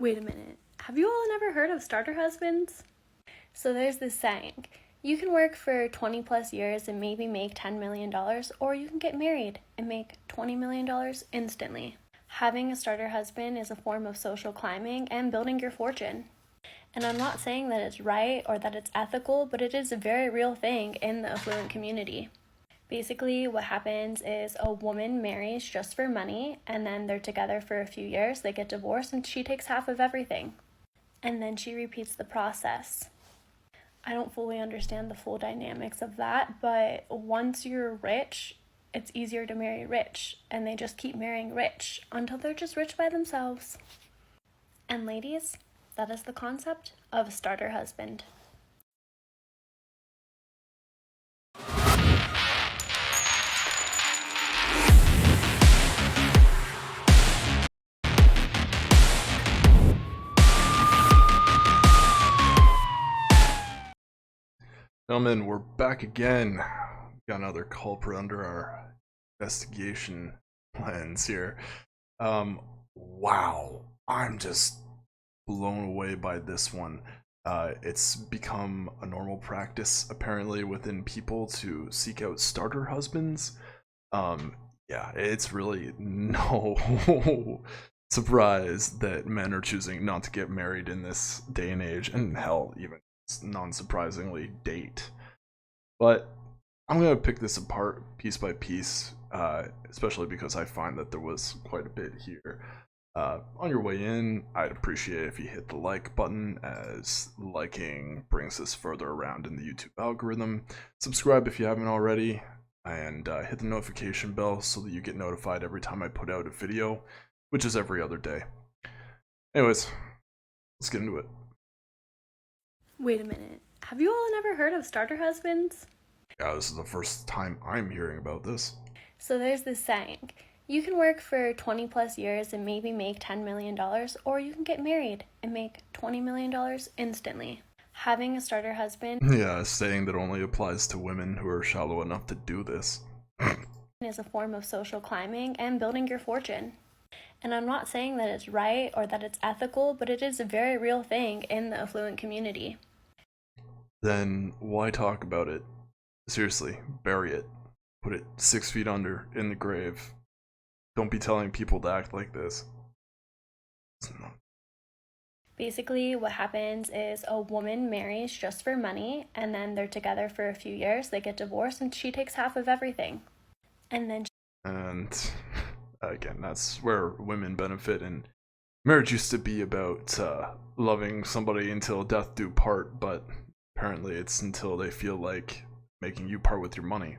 Wait a minute. Have you all never heard of starter husbands? So there's this saying, you can work for 20 plus years and maybe make $10 million, or you can get married and make $20 million instantly. Having a starter husband is a form of social climbing and building your fortune. And I'm not saying that it's right or that it's ethical, but it is a very real thing in the affluent community. Basically, what happens is a woman marries just for money, and then they're together for a few years, they get divorced, and she takes half of everything. And then she repeats the process. I don't fully understand the full dynamics of that, but once you're rich, it's easier to marry rich, and they just keep marrying rich until they're just rich by themselves. And ladies, that is the concept of a starter husband. Gentlemen, we're back again. Got another culprit under our investigation plans here. Wow, I'm just blown away by this one. It's become a normal practice apparently within people to seek out starter husbands. Yeah, it's really no surprise that men are choosing not to get married in this day and age, and hell, even non-surprisingly, date. But I'm gonna pick this apart piece by piece, especially because I find that there was quite a bit here. On your way in, I'd appreciate if you hit the like button, as liking brings us further around in the YouTube algorithm. Subscribe if you haven't already, and hit the notification bell so that you get notified every time I put out a video, which is every other day. Anyways, let's get into it. Wait a minute. Have you all never heard of starter husbands? Yeah, this is the first time I'm hearing about this. So there's this saying, you can work for 20 plus years and maybe make $10 million, or you can get married and make $20 million instantly. Having a starter husband Yeah, saying that only applies to women who are shallow enough to do this. is a form of social climbing and building your fortune. And I'm not saying that it's right or that it's ethical, but it is a very real thing in the affluent community. Then why talk about it? Seriously, bury it. Put it 6 feet under in the grave. Don't be telling people to act like this. Basically, what happens is a woman marries just for money, and then they're together for a few years, they get divorced, and she takes half of everything. And then And again, that's where women benefit. And marriage used to be about loving somebody until death do part, but apparently it's until they feel like making you part with your money.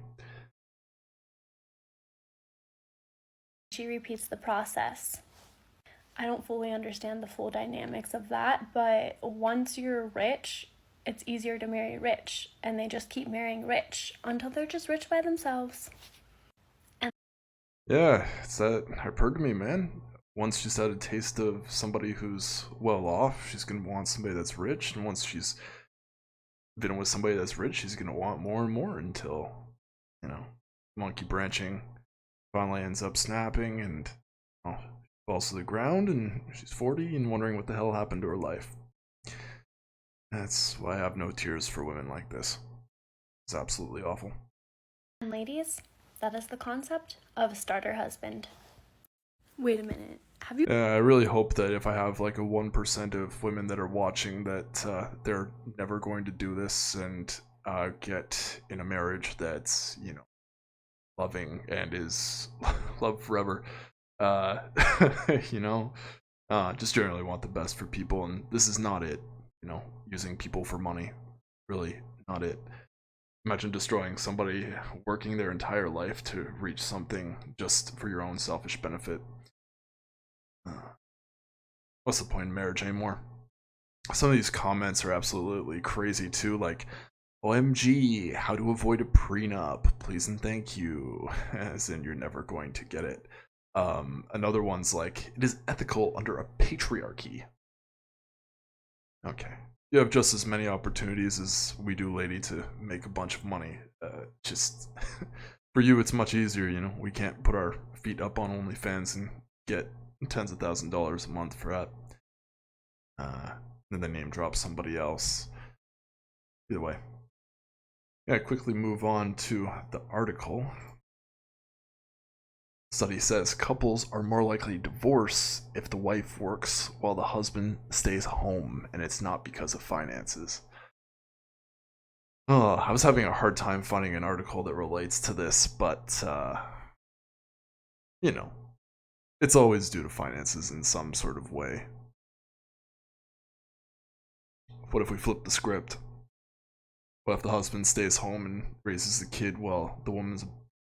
she repeats the process. I don't fully understand the full dynamics of that, but once you're rich, it's easier to marry rich, and they just keep marrying rich until they're just rich by themselves. Yeah, it's that hypergamy, man. Once she's had a taste of somebody who's well off, she's gonna want somebody that's rich, and once she's been with somebody that's rich, she's gonna want more and more until, you know, monkey branching finally ends up snapping and falls to the ground, and she's 40 and wondering what the hell happened to her life. That's why I have no tears for women like this. It's absolutely awful. And ladies, that is the concept of a starter husband. Wait a minute. Have you I really hope that if I have like a 1% of women that are watching, that they're never going to do this and get in a marriage that's, you know, loving and is loved forever. Uh, you know, just generally want the best for people, and this is not it. You know, using people for money, really not it. Imagine destroying somebody working their entire life to reach something just for your own selfish benefit. What's the point in marriage anymore? Some of these comments are absolutely crazy too, like, OMG, how to avoid a prenup, please and thank you, as in you're never going to get it. Another one's like, it is ethical under a patriarchy. Okay. You have just as many opportunities as we do, lady, to make a bunch of money. Just for you, it's much easier, you know. We can't put our feet up on OnlyFans and get tens of $1,000s a month for that. and then name drop somebody else. Either way. Yeah, quickly move on to the article. Study says couples are more likely to divorce if the wife works while the husband stays home, and it's not because of finances. Oh, I was having a hard time finding an article that relates to this, but, you know, it's always due to finances in some sort of way. What if we flip the script? What if the husband stays home and raises the kid while the woman's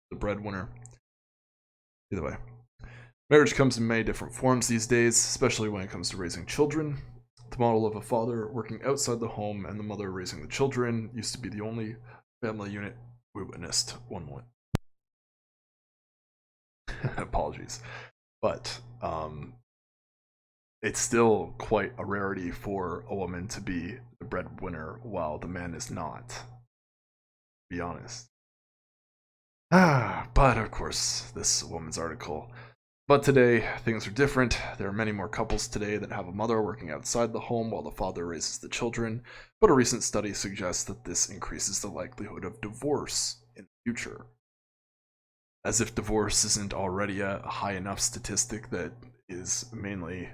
the breadwinner? Either way. Marriage comes in many different forms these days, especially when it comes to raising children. The model of a father working outside the home and the mother raising the children used to be the only family unit we witnessed one moment. Apologies. But it's still quite a rarity for a woman to be the breadwinner while the man is not. To be honest. But of course, this woman's article. But today, things are different. There are many more couples today that have a mother working outside the home while the father raises the children, but a recent study suggests that this increases the likelihood of divorce in the future. As if divorce isn't already a high enough statistic that is mainly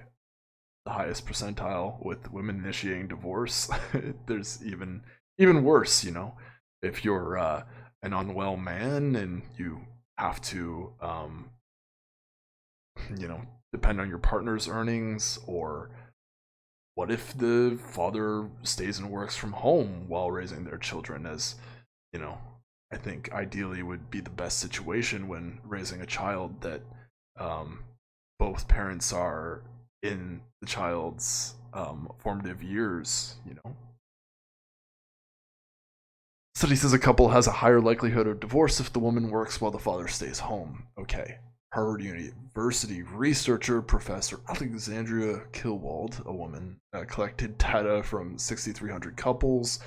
the highest percentile with women initiating divorce. There's even worse, you know, if you're an unwell man and you have to you know, depend on your partner's earnings, or what if the father stays and works from home while raising their children, as you know, I think ideally would be the best situation when raising a child, that both parents are in the child's formative years, you know. Study says a couple has a higher likelihood of divorce if the woman works while the father stays home. Okay. Harvard University researcher Professor Alexandria Kilwald, a woman, collected data from 6,300 couples.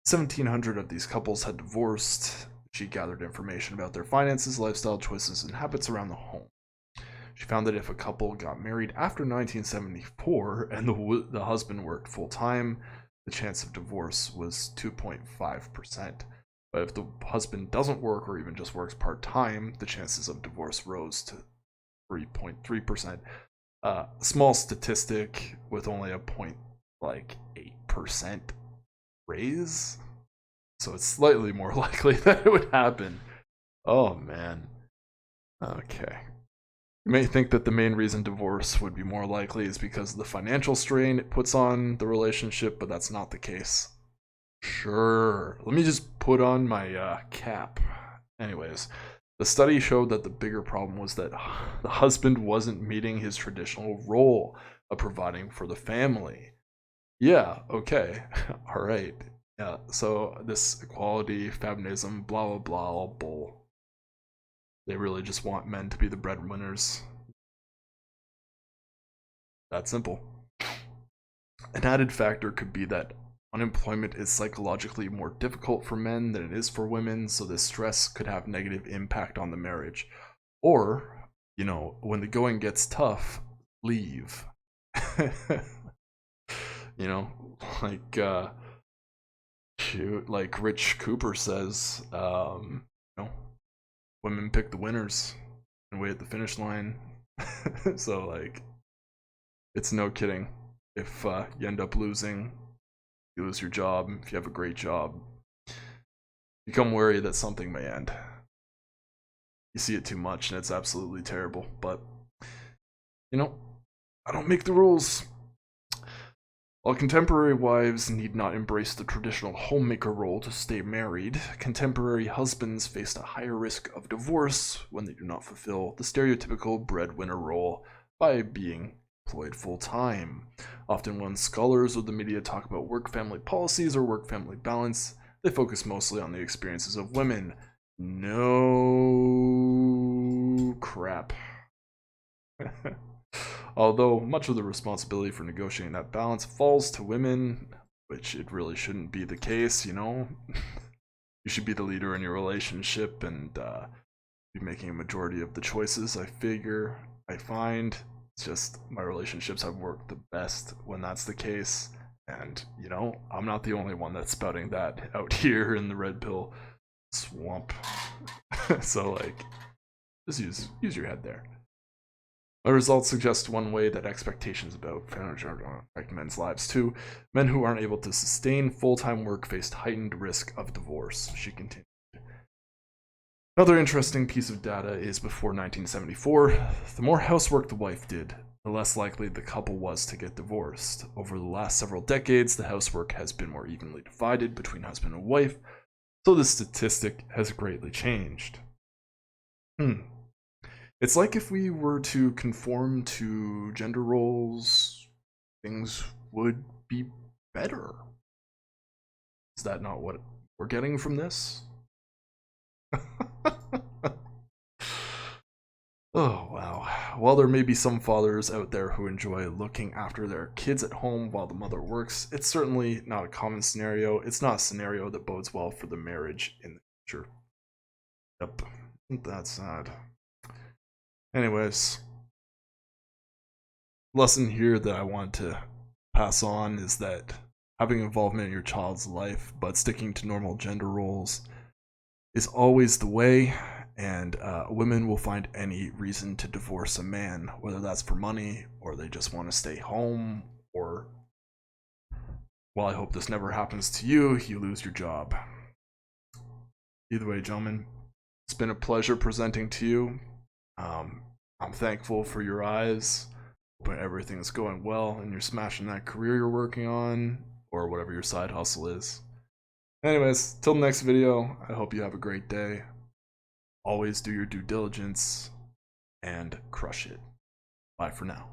1,700 of these couples had divorced. She gathered information about their finances, lifestyle choices, and habits around the home. She found that if a couple got married after 1974 and the husband worked full-time, the chance of divorce was 2.5%. But if the husband doesn't work or even just works part-time, the chances of divorce rose to 3.3%. Small statistic with only a 0.8% raise. So it's slightly more likely that it would happen. Oh man. Okay. You may think that the main reason divorce would be more likely is because of the financial strain it puts on the relationship, but that's not the case. Sure. Let me just put on my cap. Anyways, the study showed that the bigger problem was that the husband wasn't meeting his traditional role of providing for the family. Yeah, okay. All right. Yeah, so this equality, feminism, blah blah blah, all bull. They really just want men to be the breadwinners. That simple. An added factor could be that unemployment is psychologically more difficult for men than it is for women, so this stress could have negative impact on the marriage. Or, you know, when the going gets tough, leave. You know, like shoot, like Rich Cooper says, you know, women pick the winners and wait at the finish line. So like, it's no kidding if you end up losing. You lose your job. If you have a great job, become wary that something may end. You see it too much and it's absolutely terrible, but you know, I don't make the rules. While contemporary wives need not embrace the traditional homemaker role to stay married, contemporary husbands face a higher risk of divorce when they do not fulfill the stereotypical breadwinner role by being employed full-time. Often when scholars or the media talk about work-family policies or work-family balance, they focus mostly on the experiences of women. No crap. Although much of the responsibility for negotiating that balance falls to women, which it really shouldn't be the case, you know? You should be the leader in your relationship and be making a majority of the choices, I find. It's just my relationships have worked the best when that's the case. And, you know, I'm not the only one that's spouting that out here in the red pill swamp. So, like, just use your head there. My results suggest one way that expectations about family affect men's lives too. Men who aren't able to sustain full-time work faced heightened risk of divorce, she continued. Another interesting piece of data is before 1974, the more housework the wife did, the less likely the couple was to get divorced. Over the last several decades, the housework has been more evenly divided between husband and wife, so the statistic has greatly changed. It's like if we were to conform to gender roles, things would be better. Is that not what we're getting from this? Oh, wow. While there may be some fathers out there who enjoy looking after their kids at home while the mother works, it's certainly not a common scenario. It's not a scenario that bodes well for the marriage in the future. Yep, that's sad. Anyways, lesson here that I want to pass on is that having involvement in your child's life, but sticking to normal gender roles is always the way, and women will find any reason to divorce a man, whether that's for money or they just want to stay home, or, well, I hope this never happens to you, you lose your job. Either way, gentlemen, it's been a pleasure presenting to you. I'm thankful for your eyes, hoping everything's going well and you're smashing that career you're working on, or whatever your side hustle is. Anyways, till the next video, I hope you have a great day. Always do your due diligence and crush it. Bye for now.